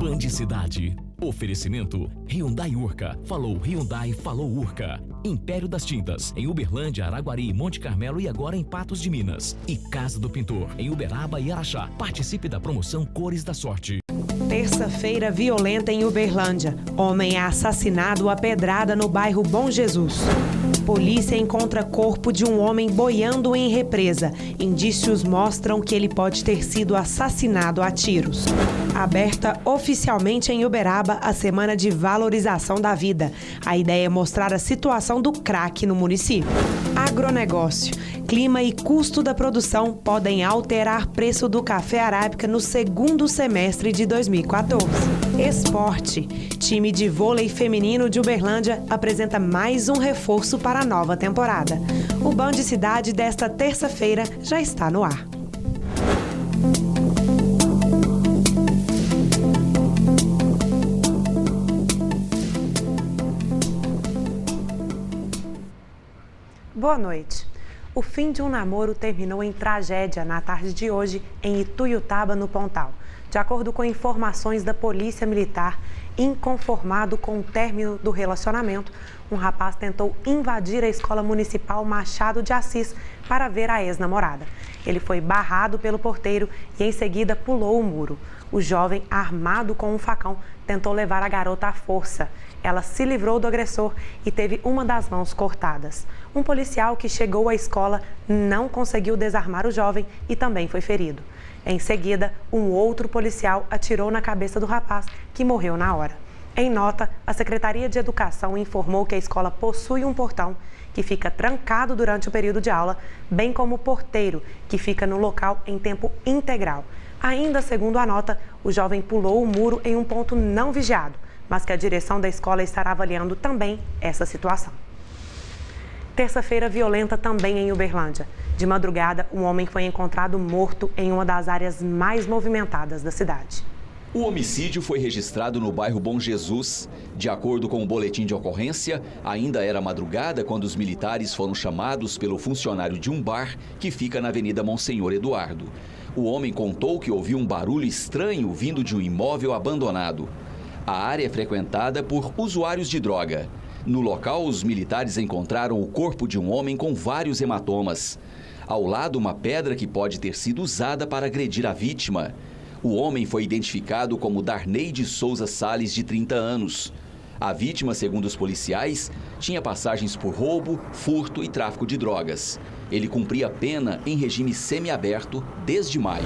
Band Cidade. Oferecimento Hyundai Urca. Falou Hyundai, falou Urca. Império das Tintas, em Uberlândia, Araguari, Monte Carmelo e agora em Patos de Minas. E Casa do Pintor, em Uberaba e Araxá. Participe da promoção Cores da Sorte. Terça-feira violenta em Uberlândia. Homem é assassinado à pedrada no bairro Bom Jesus. Polícia encontra corpo de um homem boiando em represa. Indícios mostram que ele pode ter sido assassinado a tiros. Aberta oficialmente em Uberaba a Semana de Valorização da Vida. A ideia é mostrar a situação do crack no município. Agronegócio. Clima e custo da produção podem alterar preço do café arábica no segundo semestre de 2014. Esporte. Time de vôlei feminino de Uberlândia apresenta mais um reforço para a nova temporada. O Band Cidade desta terça-feira já está no ar. Boa noite. O fim de um namoro terminou em tragédia na tarde de hoje em Ituiutaba, no Pontal. De acordo com informações da Polícia Militar, inconformado com o término do relacionamento, um rapaz tentou invadir a Escola Municipal Machado de Assis para ver a ex-namorada. Ele foi barrado pelo porteiro e em seguida pulou o muro. O jovem, armado com um facão, tentou levar a garota à força. Ela se livrou do agressor e teve uma das mãos cortadas. Um policial que chegou à escola não conseguiu desarmar o jovem e também foi ferido. Em seguida, um outro policial atirou na cabeça do rapaz, que morreu na hora. Em nota, a Secretaria de Educação informou que a escola possui um portão que fica trancado durante o período de aula, bem como o porteiro, que fica no local em tempo integral. Ainda segundo a nota, o jovem pulou o muro em um ponto não vigiado, mas que a direção da escola estará avaliando também essa situação. Terça-feira violenta também em Uberlândia. De madrugada, um homem foi encontrado morto em uma das áreas mais movimentadas da cidade. O homicídio foi registrado no bairro Bom Jesus. De acordo com o boletim de ocorrência, ainda era madrugada quando os militares foram chamados pelo funcionário de um bar que fica na Avenida Monsenhor Eduardo. O homem contou que ouviu um barulho estranho vindo de um imóvel abandonado. A área é frequentada por usuários de droga. No local, os militares encontraram o corpo de um homem com vários hematomas. Ao lado, uma pedra que pode ter sido usada para agredir a vítima. O homem foi identificado como Darney de Souza Salles, de 30 anos. A vítima, segundo os policiais, tinha passagens por roubo, furto e tráfico de drogas. Ele cumpria pena em regime semiaberto desde maio.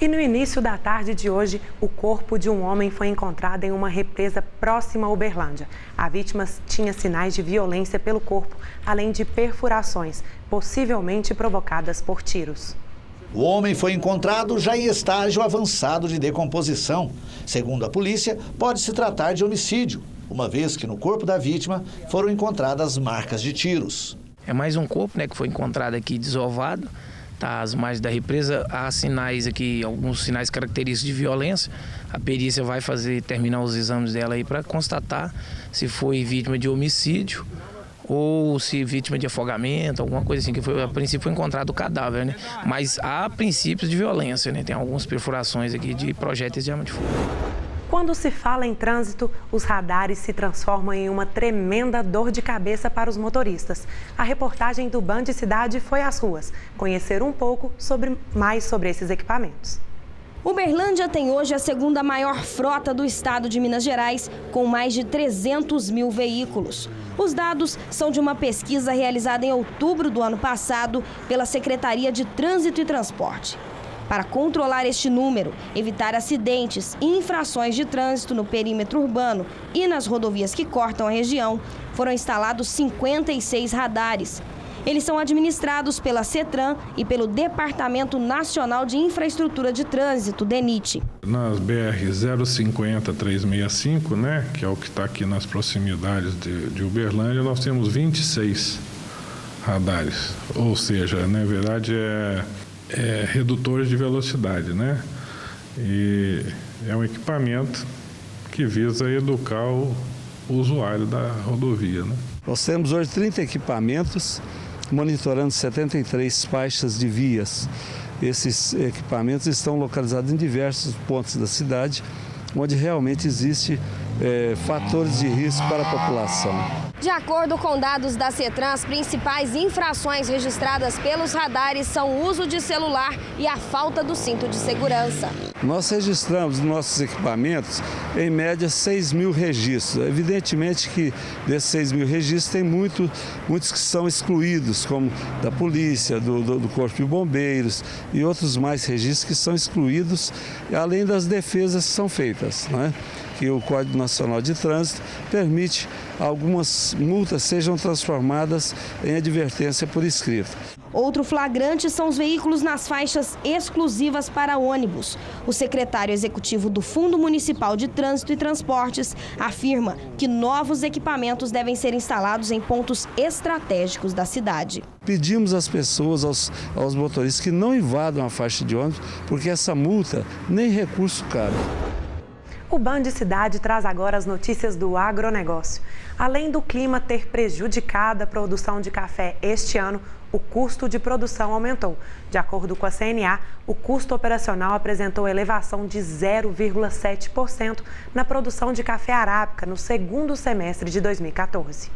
E no início da tarde de hoje, o corpo de um homem foi encontrado em uma represa próxima a Uberlândia. A vítima tinha sinais de violência pelo corpo, além de perfurações, possivelmente provocadas por tiros. O homem foi encontrado já em estágio avançado de decomposição. Segundo a polícia, pode se tratar de homicídio, uma vez que no corpo da vítima foram encontradas marcas de tiros. É mais um corpo, que foi encontrado aqui desovado. Tá, as margens da represa, há sinais aqui, alguns sinais característicos de violência. A perícia vai terminar os exames dela aí para constatar se foi vítima de homicídio ou se vítima de afogamento, alguma coisa assim, que a princípio foi encontrado o cadáver, né? Mas há princípios de violência, né? Tem algumas perfurações aqui de projéteis de arma de fogo. Quando se fala em trânsito, os radares se transformam em uma tremenda dor de cabeça para os motoristas. A reportagem do Band Cidade foi às ruas, conhecer um pouco mais sobre esses equipamentos. Uberlândia tem hoje a segunda maior frota do estado de Minas Gerais, com mais de 300 mil veículos. Os dados são de uma pesquisa realizada em outubro do ano passado pela Secretaria de Trânsito e Transporte. Para controlar este número, evitar acidentes e infrações de trânsito no perímetro urbano e nas rodovias que cortam a região, foram instalados 56 radares. Eles são administrados pela CETRAN e pelo Departamento Nacional de Infraestrutura de Trânsito, DENIT. Nas BR 050 365, que é o que está aqui nas proximidades de Uberlândia, nós temos 26 radares. Ou seja, na verdade, redutores de velocidade, E é um equipamento que visa educar o usuário da rodovia, Nós temos hoje 30 equipamentos monitorando 73 faixas de vias. Esses equipamentos estão localizados em diversos pontos da cidade onde realmente existe fatores de risco para a população. De acordo com dados da CETRAN, as principais infrações registradas pelos radares são o uso de celular e a falta do cinto de segurança. Nós registramos nos nossos equipamentos, em média, 6.000 registros. Evidentemente que desses 6.000 registros tem muitos que são excluídos, como da polícia, do Corpo de Bombeiros e outros mais registros que são excluídos, além das defesas que são feitas, né? Que o Código Nacional de Trânsito permite algumas multas sejam transformadas em advertência por escrito. Outro flagrante são os veículos nas faixas exclusivas para ônibus. O secretário executivo do Fundo Municipal de Trânsito e Transportes afirma que novos equipamentos devem ser instalados em pontos estratégicos da cidade. Pedimos às pessoas, aos motoristas, que não invadam a faixa de ônibus, porque essa multa nem recurso cabe. O Band Cidade traz agora as notícias do agronegócio. Além do clima ter prejudicado a produção de café este ano, o custo de produção aumentou. De acordo com a CNA, o custo operacional apresentou elevação de 0,7% na produção de café arábica no segundo semestre de 2014.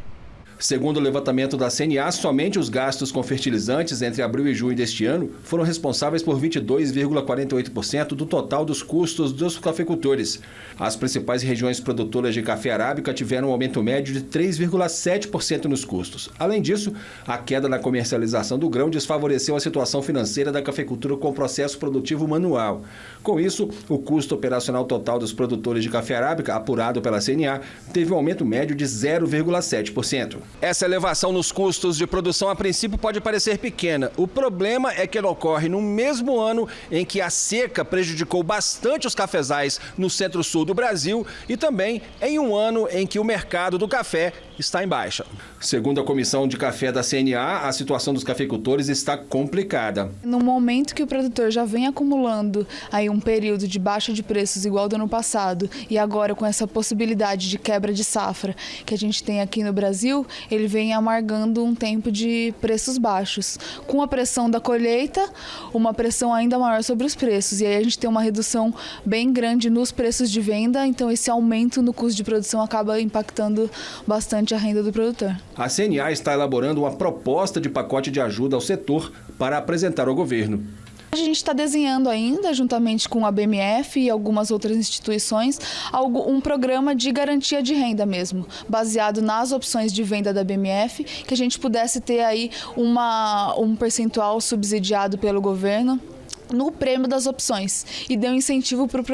Segundo o levantamento da CNA, somente os gastos com fertilizantes entre abril e junho deste ano foram responsáveis por 22,48% do total dos custos dos cafeicultores. As principais regiões produtoras de café arábica tiveram um aumento médio de 3,7% nos custos. Além disso, a queda na comercialização do grão desfavoreceu a situação financeira da cafeicultura com processo produtivo manual. Com isso, o custo operacional total dos produtores de café arábica, apurado pela CNA, teve um aumento médio de 0,7%. Essa elevação nos custos de produção, a princípio, pode parecer pequena. O problema é que ela ocorre no mesmo ano em que a seca prejudicou bastante os cafezais no centro-sul do Brasil e também em um ano em que o mercado do café está em baixa. Segundo a Comissão de Café da CNA, a situação dos cafeicultores está complicada. No momento que o produtor já vem acumulando aí um período de baixa de preços igual do ano passado e agora com essa possibilidade de quebra de safra que a gente tem aqui no Brasil, ele vem amargando um tempo de preços baixos. Com a pressão da colheita, uma pressão ainda maior sobre os preços. E aí a gente tem uma redução bem grande nos preços de venda, então esse aumento no custo de produção acaba impactando bastante a renda do produtor. A CNA está elaborando uma proposta de pacote de ajuda ao setor para apresentar ao governo. A gente está desenhando ainda, juntamente com a BMF e algumas outras instituições, um programa de garantia de renda mesmo, baseado nas opções de venda da BMF, que a gente pudesse ter aí um percentual subsidiado pelo governo no prêmio das opções e deu incentivo para o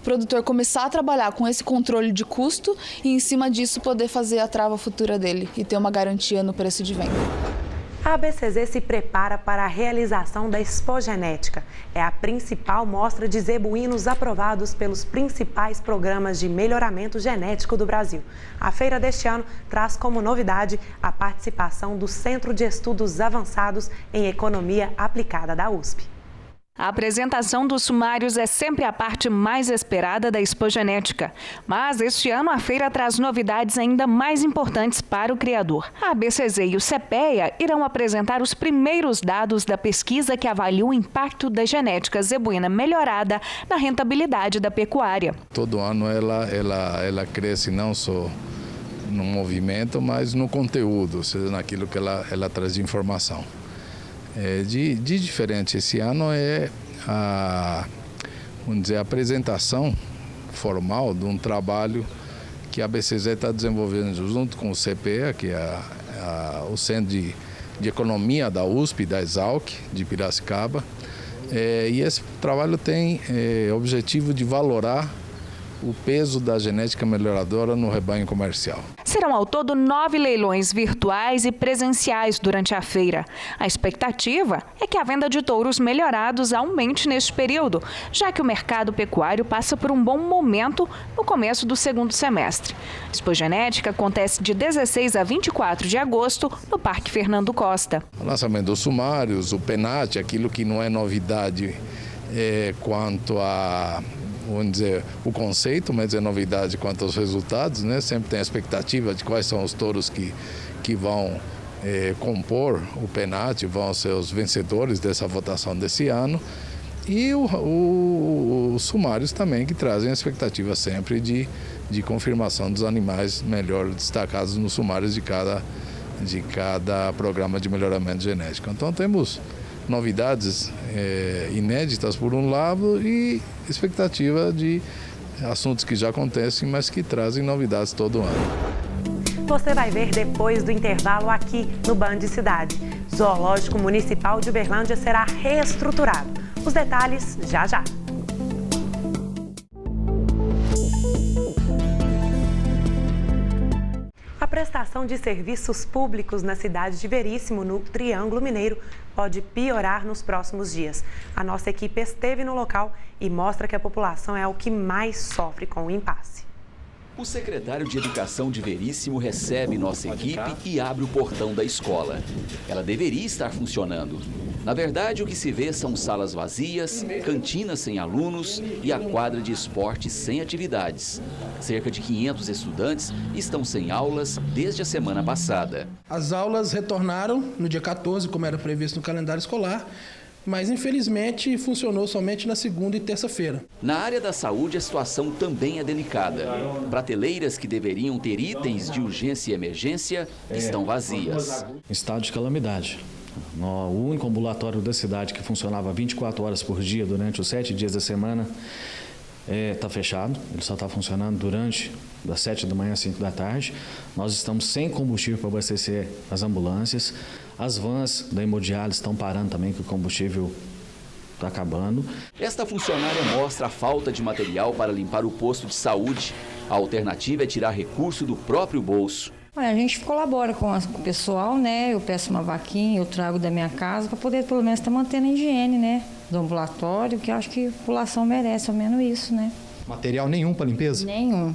produtor começar a trabalhar com esse controle de custo e, em cima disso, poder fazer a trava futura dele e ter uma garantia no preço de venda. A ABCZ se prepara para a realização da Expogenética. É a principal mostra de zebuínos aprovados pelos principais programas de melhoramento genético do Brasil. A feira deste ano traz como novidade a participação do Centro de Estudos Avançados em Economia Aplicada da USP. A apresentação dos sumários é sempre a parte mais esperada da Expogenética. Mas este ano a feira traz novidades ainda mais importantes para o criador. A ABCZ e o CPEA irão apresentar os primeiros dados da pesquisa que avalia o impacto da genética zebuína melhorada na rentabilidade da pecuária. Todo ano ela cresce não só no movimento, mas no conteúdo, ou seja, naquilo que ela traz de informação. De diferente esse ano é a apresentação formal de um trabalho que a ABCZ está desenvolvendo junto com o CPEA, que é o Centro de Economia da USP, da Exalc, de Piracicaba. E esse trabalho tem o objetivo de valorar o peso da genética melhoradora no rebanho comercial. Serão ao todo 9 leilões virtuais e presenciais durante a feira. A expectativa é que a venda de touros melhorados aumente neste período, já que o mercado pecuário passa por um bom momento no começo do segundo semestre. A Expogenética acontece de 16 a 24 de agosto no Parque Fernando Costa. O lançamento dos sumários, o PENAT, aquilo que não é novidade quanto a o conceito, mas é novidade quanto aos resultados, né? Sempre tem a expectativa de quais são os touros que vão compor o PENAT, vão ser os vencedores dessa votação desse ano. E os sumários também, que trazem a expectativa sempre de confirmação dos animais melhor destacados nos sumários de cada programa de melhoramento genético. Então temos novidades inéditas por um lado e expectativa de assuntos que já acontecem, mas que trazem novidades todo ano. Você vai ver depois do intervalo aqui no Band Cidade. Zoológico Municipal de Uberlândia será reestruturado. Os detalhes já já. A prestação de serviços públicos na cidade de Veríssimo, no Triângulo Mineiro, pode piorar nos próximos dias. A nossa equipe esteve no local e mostra que a população é o que mais sofre com o impasse. O secretário de Educação de Veríssimo recebe nossa equipe e abre o portão da escola. Ela deveria estar funcionando. Na verdade, o que se vê são salas vazias, cantinas sem alunos e a quadra de esporte sem atividades. Cerca de 500 estudantes estão sem aulas desde a semana passada. As aulas retornaram no dia 14, como era previsto no calendário escolar, mas infelizmente funcionou somente na segunda e terça-feira. Na área da saúde, a situação também é delicada. Prateleiras que deveriam ter itens de urgência e emergência estão vazias. Estado de calamidade. O único ambulatório da cidade que funcionava 24 horas por dia durante os 7 dias da semana está fechado. Ele só está funcionando durante das 7 da manhã às 5 da tarde. Nós estamos sem combustível para abastecer as ambulâncias. As vans da hemodiálise estão parando também, que o combustível está acabando. Esta funcionária mostra a falta de material para limpar o posto de saúde. A alternativa é tirar recurso do próprio bolso. A gente colabora com o pessoal, né? Eu peço uma vaquinha, eu trago da minha casa para poder pelo menos estar mantendo a higiene, né? Do ambulatório, que eu acho que a população merece, ao menos isso, né? Material nenhum para limpeza? Nenhum.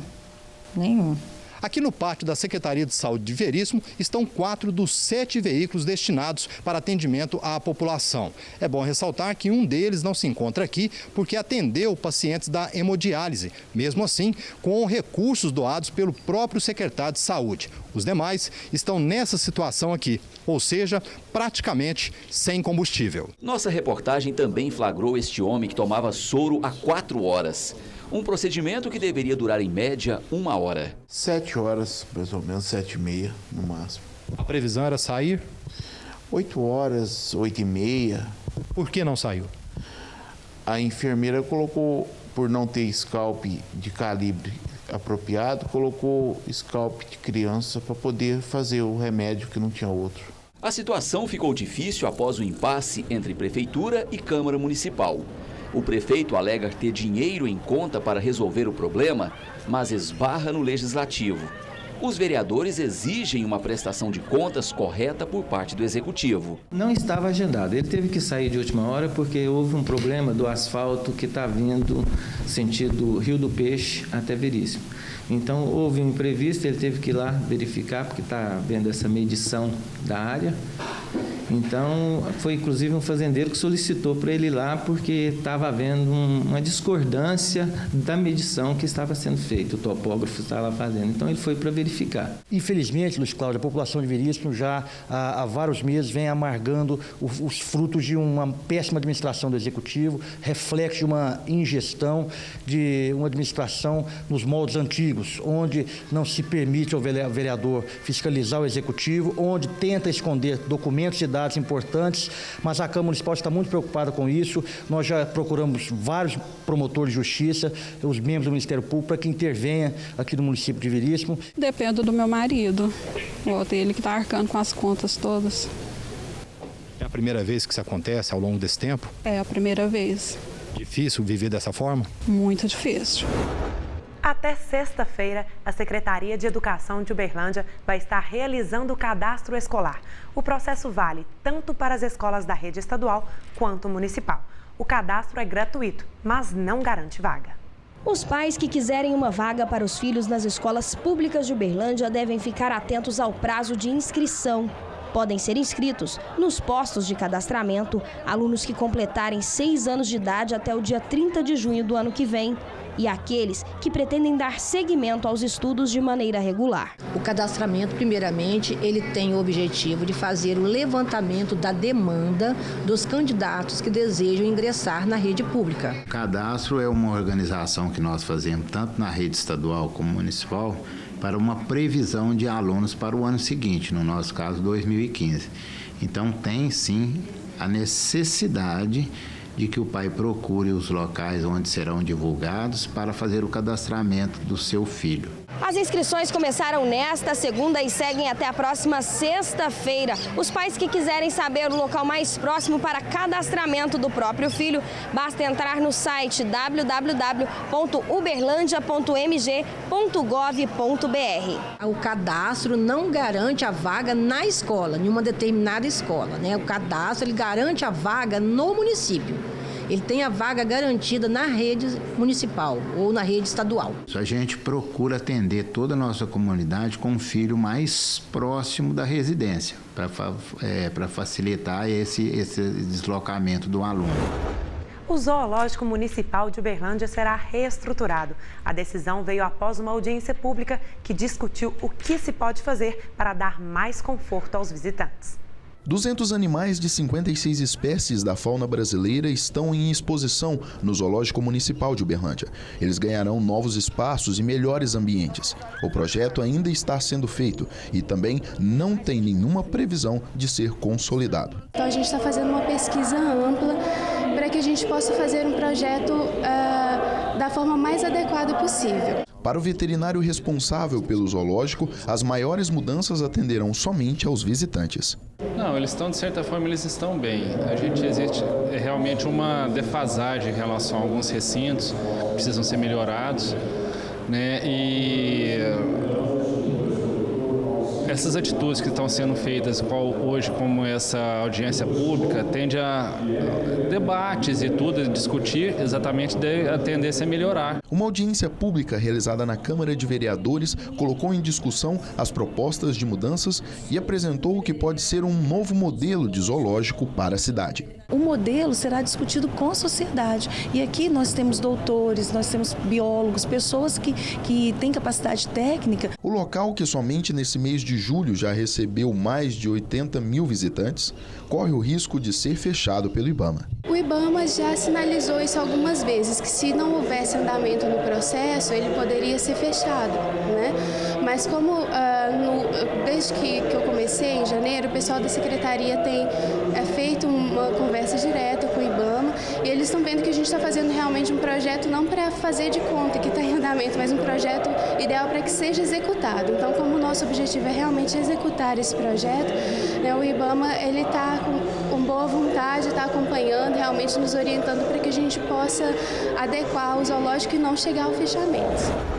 Aqui no pátio da Secretaria de Saúde de Veríssimo estão 4 dos 7 veículos destinados para atendimento à população. É bom ressaltar que um deles não se encontra aqui porque atendeu pacientes da hemodiálise, mesmo assim com recursos doados pelo próprio secretário de Saúde. Os demais estão nessa situação aqui, ou seja, praticamente sem combustível. Nossa reportagem também flagrou este homem que tomava soro há 4 horas. Um procedimento que deveria durar em média 1 hora. 7 horas, mais ou menos, 7h30 no máximo. A previsão era sair? 8 horas, 8h30. Por que não saiu? A enfermeira colocou, por não ter scalp de calibre apropriado, colocou scalp de criança para poder fazer o remédio que não tinha outro. A situação ficou difícil após o impasse entre Prefeitura e Câmara Municipal. O prefeito alega ter dinheiro em conta para resolver o problema, mas esbarra no Legislativo. Os vereadores exigem uma prestação de contas correta por parte do Executivo. Não estava agendado. Ele teve que sair de última hora porque houve um problema do asfalto que está vindo sentido Rio do Peixe até Veríssimo. Então, houve um imprevisto, ele teve que ir lá verificar, porque está vendo essa medição da área. Então, foi inclusive um fazendeiro que solicitou para ele ir lá, porque estava havendo uma discordância da medição que estava sendo feita. O topógrafo estava fazendo. Então, ele foi para verificar. Infelizmente, Luiz Cláudio, a população de Veríssimo já há vários meses vem amargando os frutos de uma péssima administração do Executivo, reflexo de uma ingestão, de uma administração nos moldes antigos, onde não se permite ao vereador fiscalizar o Executivo, onde tenta esconder documentos e dados importantes, mas a Câmara Municipal está muito preocupada com isso. Nós já procuramos vários promotores de justiça, os membros do Ministério Público, para que intervenha aqui no município de Veríssimo. Depende do meu marido, ele que está arcando com as contas todas. É a primeira vez que isso acontece ao longo desse tempo? É a primeira vez. Difícil viver dessa forma? Muito difícil. Até sexta-feira, a Secretaria de Educação de Uberlândia vai estar realizando o cadastro escolar. O processo vale tanto para as escolas da rede estadual quanto municipal. O cadastro é gratuito, mas não garante vaga. Os pais que quiserem uma vaga para os filhos nas escolas públicas de Uberlândia devem ficar atentos ao prazo de inscrição. Podem ser inscritos nos postos de cadastramento alunos que completarem 6 anos de idade até o dia 30 de junho do ano que vem e aqueles que pretendem dar seguimento aos estudos de maneira regular. O cadastramento, primeiramente, ele tem o objetivo de fazer o levantamento da demanda dos candidatos que desejam ingressar na rede pública. O cadastro é uma organização que nós fazemos tanto na rede estadual como municipal para uma previsão de alunos para o ano seguinte, no nosso caso 2015. Então tem sim a necessidade de que o pai procure os locais onde serão divulgados para fazer o cadastramento do seu filho. As inscrições começaram nesta segunda e seguem até a próxima sexta-feira. Os pais que quiserem saber o local mais próximo para cadastramento do próprio filho, basta entrar no site www.uberlandia.mg.gov.br. O cadastro não garante a vaga na escola, em uma determinada escola, né? O cadastro ele garante a vaga no município. Ele tem a vaga garantida na rede municipal ou na rede estadual. A gente procura atender toda a nossa comunidade com um filho mais próximo da residência, para facilitar esse deslocamento do aluno. O Zoológico Municipal de Uberlândia será reestruturado. A decisão veio após uma audiência pública que discutiu o que se pode fazer para dar mais conforto aos visitantes. 200 animais de 56 espécies da fauna brasileira estão em exposição no Zoológico Municipal de Uberlândia. Eles ganharão novos espaços e melhores ambientes. O projeto ainda está sendo feito e também não tem nenhuma previsão de ser consolidado. Então a gente está fazendo uma pesquisa ampla para que a gente possa fazer um projeto da forma mais adequada possível. Para o veterinário responsável pelo zoológico, as maiores mudanças atenderão somente aos visitantes. Não, eles estão, de certa forma, eles estão bem. Existe realmente uma defasagem em relação a alguns recintos que precisam ser melhorados, né? E essas atitudes que estão sendo feitas hoje, como essa audiência pública, tende a debates e tudo, discutir exatamente a tendência a melhorar. Uma audiência pública realizada na Câmara de Vereadores colocou em discussão as propostas de mudanças e apresentou o que pode ser um novo modelo de zoológico para a cidade. O modelo será discutido com a sociedade e aqui nós temos doutores, nós temos biólogos, pessoas que têm capacidade técnica. O local, que somente nesse mês de julho já recebeu mais de 80 mil visitantes, corre o risco de ser fechado pelo IBAMA. O IBAMA já sinalizou isso algumas vezes, que se não houvesse andamento no processo, ele poderia ser fechado, né? Mas como desde que eu comecei, em janeiro, o pessoal da secretaria tem feito uma conversa direta com o IBAMA e eles estão vendo que a gente está fazendo realmente um projeto não para fazer de conta que está em andamento, mas um projeto ideal para que seja executado. Então, como o nosso objetivo é realmente executar esse projeto, né, o IBAMA ele está com boa vontade, está acompanhando, realmente nos orientando para que a gente possa adequar o zoológico e não chegar ao fechamento.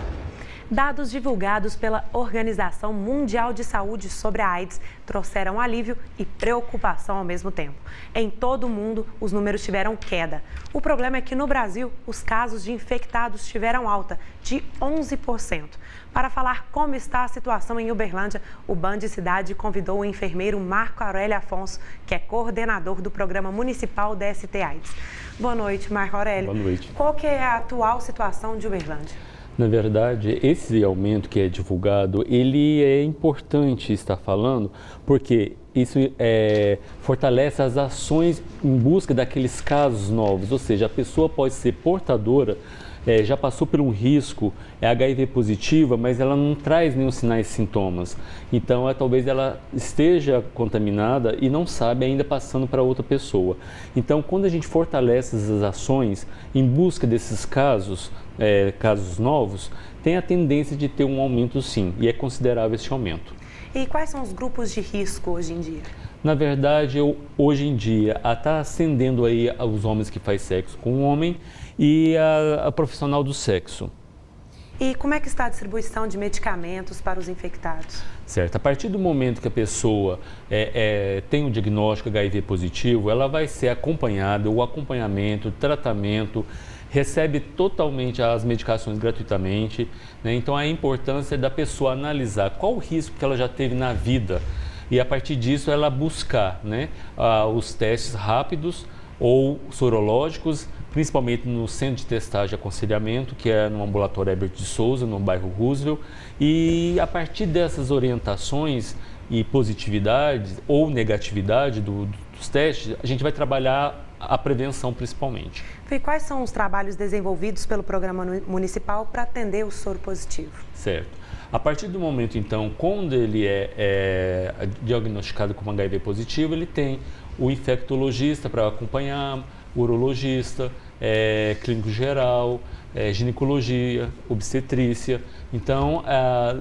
Dados divulgados pela Organização Mundial de Saúde sobre a AIDS trouxeram alívio e preocupação ao mesmo tempo. Em todo o mundo, os números tiveram queda. O problema é que no Brasil, os casos de infectados tiveram alta de 11%. Para falar como está a situação em Uberlândia, o Band Cidade convidou o enfermeiro Marco Aurélio Afonso, que é coordenador do Programa Municipal DST AIDS. Boa noite, Marco Aurélio. Boa noite. Qual que é a atual situação de Uberlândia? Na verdade, esse aumento que é divulgado, ele é importante estar falando, porque isso fortalece as ações em busca daqueles casos novos, ou seja, a pessoa pode ser portadora, já passou por um risco, é HIV positiva, mas ela não traz nenhum sinais e sintomas. Então, talvez ela esteja contaminada e não sabe ainda passando para outra pessoa. Então, quando a gente fortalece essas ações em busca desses casos novos, tem a tendência de ter um aumento sim, e é considerável esse aumento. E quais são os grupos de risco hoje em dia? Na verdade, hoje em dia, está ascendendo aí os homens que fazem sexo com o homem e a profissional do sexo. E como é que está a distribuição de medicamentos para os infectados? Certo. A partir do momento que a pessoa tem um diagnóstico HIV positivo, ela vai ser acompanhada, o acompanhamento, o tratamento, recebe totalmente as medicações gratuitamente, né? Então a importância da pessoa analisar qual o risco que ela já teve na vida e a partir disso ela buscar, né, os testes rápidos ou sorológicos, principalmente no Centro de Testagem e Aconselhamento, que é no ambulatório Herbert de Souza, no bairro Roosevelt, e a partir dessas orientações e positividade ou negatividade dos testes, a gente vai trabalhar a prevenção principalmente. E quais são os trabalhos desenvolvidos pelo programa municipal para atender o soro positivo? Certo. A partir do momento, então, quando ele é diagnosticado como HIV positivo, ele tem o infectologista para acompanhar, o urologista, clínico geral, ginecologia, obstetrícia. Então,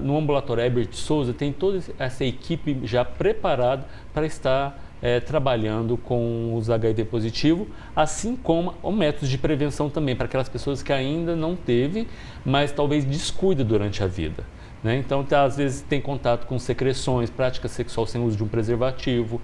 no ambulatório Herbert de Souza tem toda essa equipe já preparada para estar trabalhando com os HIV positivo, assim como métodos de prevenção também para aquelas pessoas que ainda não teve, mas talvez descuida durante a vida. Né? Então, às vezes tem contato com secreções, prática sexual sem uso de um preservativo,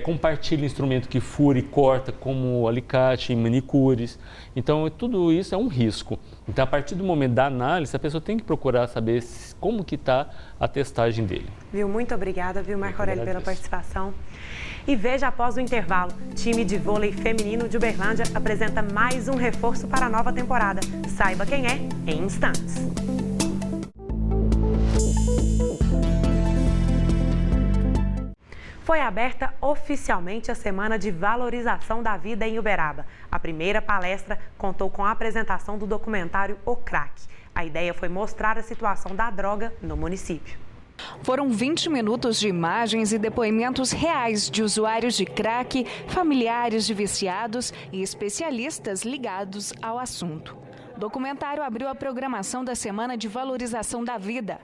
compartilha instrumento que fura e corta, como alicate, manicures. Então, tudo isso é um risco. Então, a partir do momento da análise, a pessoa tem que procurar saber como que está a testagem dele. Muito obrigada, Marco Aurélio, pela participação. E veja, após o intervalo, time de vôlei feminino de Uberlândia apresenta mais um reforço para a nova temporada. Saiba quem é em instantes. Foi aberta oficialmente a Semana de Valorização da Vida em Uberaba. A primeira palestra contou com a apresentação do documentário O Crack. A ideia foi mostrar a situação da droga no município. Foram 20 minutos de imagens e depoimentos reais de usuários de crack, familiares de viciados e especialistas ligados ao assunto. O documentário abriu a programação da Semana de Valorização da Vida.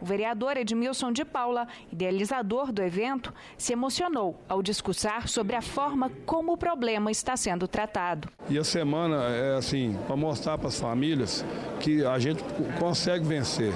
O vereador Edmilson de Paula, idealizador do evento, se emocionou ao discursar sobre a forma como o problema está sendo tratado. E a semana é assim, para mostrar para as famílias que a gente consegue vencer,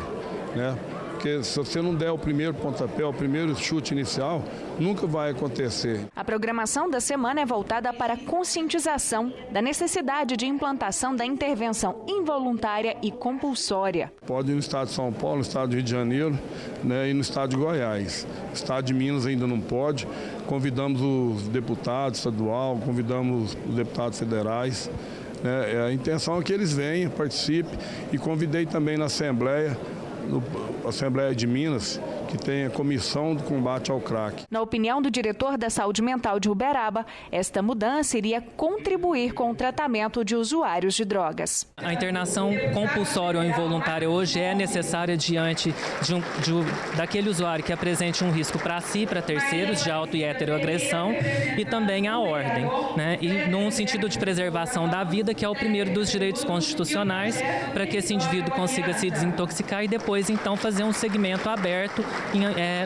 né? Porque se você não der o primeiro pontapé, o primeiro chute inicial, nunca vai acontecer. A programação da semana é voltada para a conscientização da necessidade de implantação da intervenção involuntária e compulsória. Pode ir no estado de São Paulo, no estado do Rio de Janeiro, né, e no estado de Goiás. O estado de Minas ainda não pode. Convidamos os deputados estaduais, convidamos os deputados federais. Né, a intenção é que eles venham, participem, e convidei também na Assembleia de Minas, que tem a Comissão do Combate ao Crack. Na opinião do diretor da Saúde Mental de Uberaba, esta mudança iria contribuir com o tratamento de usuários de drogas. A internação compulsória ou involuntária hoje é necessária diante daquele usuário que apresente um risco para si e para terceiros de auto e heteroagressão e também a ordem, né? E num sentido de preservação da vida, que é o primeiro dos direitos constitucionais, para que esse indivíduo consiga se desintoxicar e depois então fazer um segmento aberto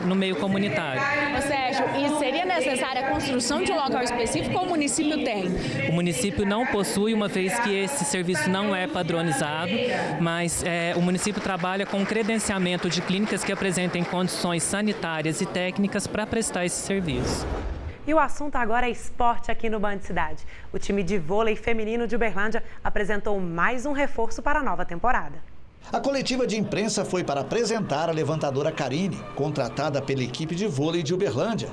no meio comunitário. Sérgio, e seria necessária a construção de um local específico ou o município tem? O município não possui, uma vez que esse serviço não é padronizado, mas o município trabalha com credenciamento de clínicas que apresentem condições sanitárias e técnicas para prestar esse serviço. E o assunto agora é esporte aqui no Band Cidade. O time de vôlei feminino de Uberlândia apresentou mais um reforço para a nova temporada. A coletiva de imprensa foi para apresentar a levantadora Karine, contratada pela equipe de vôlei de Uberlândia.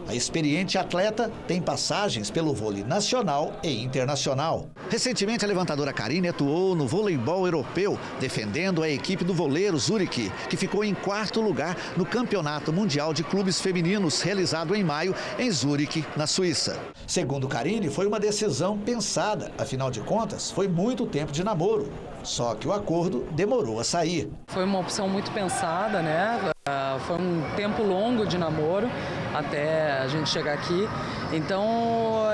A experiente atleta tem passagens pelo vôlei nacional e internacional. Recentemente, a levantadora Karine atuou no voleibol europeu, defendendo a equipe do voleiro Zurique, que ficou em 4º lugar no Campeonato Mundial de Clubes Femininos, realizado em maio em Zurique, na Suíça. Segundo Karine, foi uma decisão pensada, afinal de contas, foi muito tempo de namoro. Só que o acordo demorou a sair. Foi uma opção muito pensada, né? Foi um tempo longo de namoro até a gente chegar aqui. Então,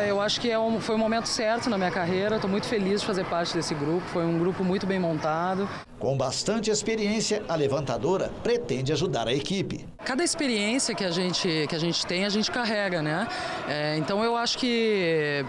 eu acho que foi um momento certo na minha carreira. Estou muito feliz de fazer parte desse grupo. Foi um grupo muito bem montado. Com bastante experiência, a levantadora pretende ajudar a equipe. Cada experiência que a gente tem, a gente carrega, né? Então, eu acho que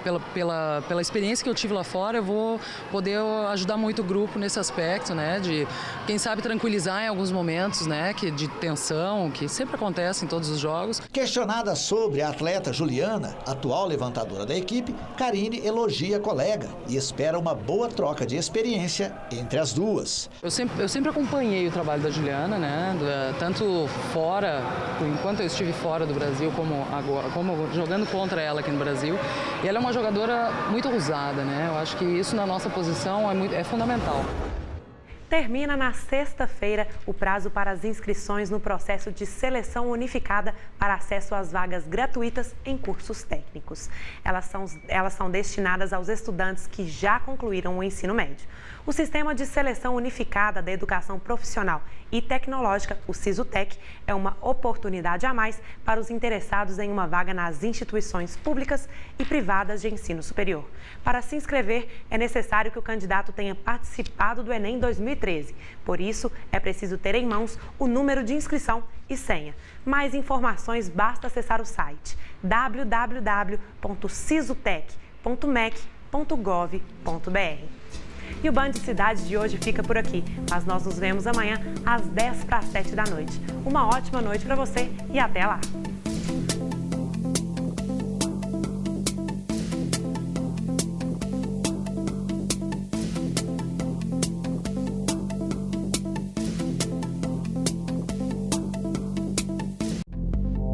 pela experiência que eu tive lá fora, eu vou poder ajudar muito o grupo nesse aspecto, né? De, quem sabe, tranquilizar em alguns momentos, né? De tensão. atenção, que sempre acontece em todos os jogos. Questionada sobre a atleta Juliana, atual levantadora da equipe, Karine elogia a colega e espera uma boa troca de experiência entre as duas. Eu sempre acompanhei o trabalho da Juliana, né? Tanto fora, enquanto eu estive fora do Brasil, como agora, como jogando contra ela aqui no Brasil. E ela é uma jogadora muito ousada, né? Eu acho que isso na nossa posição é fundamental. Termina na sexta-feira o prazo para as inscrições no processo de seleção unificada para acesso às vagas gratuitas em cursos técnicos. Elas são destinadas aos estudantes que já concluíram o ensino médio. O Sistema de Seleção Unificada da Educação Profissional e Tecnológica, o SISUTEC, é uma oportunidade a mais para os interessados em uma vaga nas instituições públicas e privadas de ensino superior. Para se inscrever, é necessário que o candidato tenha participado do Enem 2013. Por isso, é preciso ter em mãos o número de inscrição e senha. Mais informações, basta acessar o site www.sisutec.mec.gov.br. E o Band Cidade de hoje fica por aqui, mas nós nos vemos amanhã às 6:50 da noite. Uma ótima noite para você e até lá!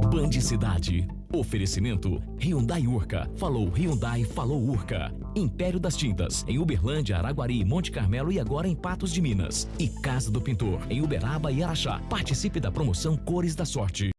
Band Cidade. Oferecimento Hyundai Urca. Falou Hyundai, falou Urca. Império das Tintas, em Uberlândia, Araguari, Monte Carmelo e agora em Patos de Minas. E Casa do Pintor, em Uberaba e Araxá. Participe da promoção Cores da Sorte.